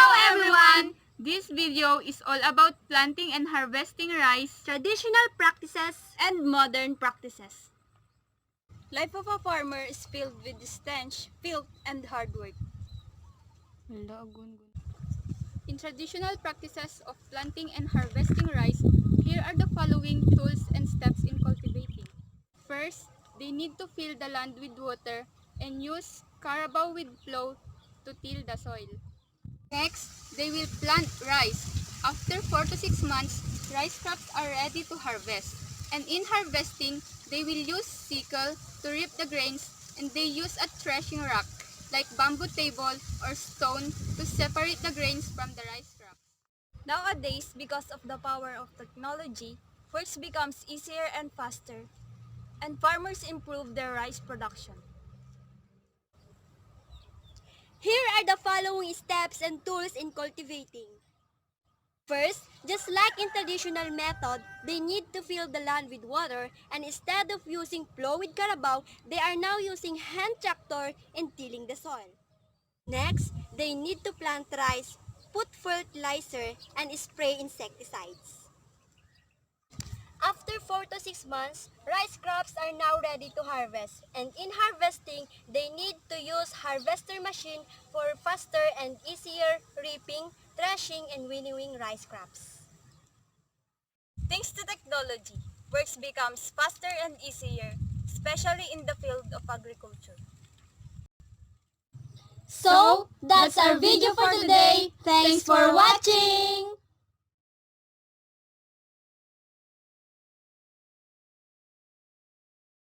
everyone! This video is all about planting and harvesting rice, Traditional practices and modern practices. Life of a farmer is filled with stench, filth, and hard work. In traditional practices of planting and harvesting rice, here are the following tools and steps in cultivating. First, they need to fill the land with water and use carabao with plow to till the soil. Next, they will plant rice. After 4 to 6 months, rice crops are ready to harvest. And in harvesting, they will use sickle to reap the grains, and they use a threshing rack like bamboo table or stone to separate the grains from the rice crops. Nowadays, because of the power of technology, work becomes easier and faster, and farmers improve their rice production. Here are the following steps and tools in cultivating. First, just like in traditional method, they need to fill the land with water, and instead of using plow with carabao, they are now using hand tractor in tilling the soil. Next, they need to plant rice, put fertilizer, and spray insecticides. After 4 to 6 months, rice crops are now ready to harvest. And in harvesting, they need to use harvester machine for faster and easier reaping, threshing, and winnowing rice crops. Thanks to technology, works becomes faster and easier, especially in the field of agriculture. So, that's our video for today. Thanks for watching!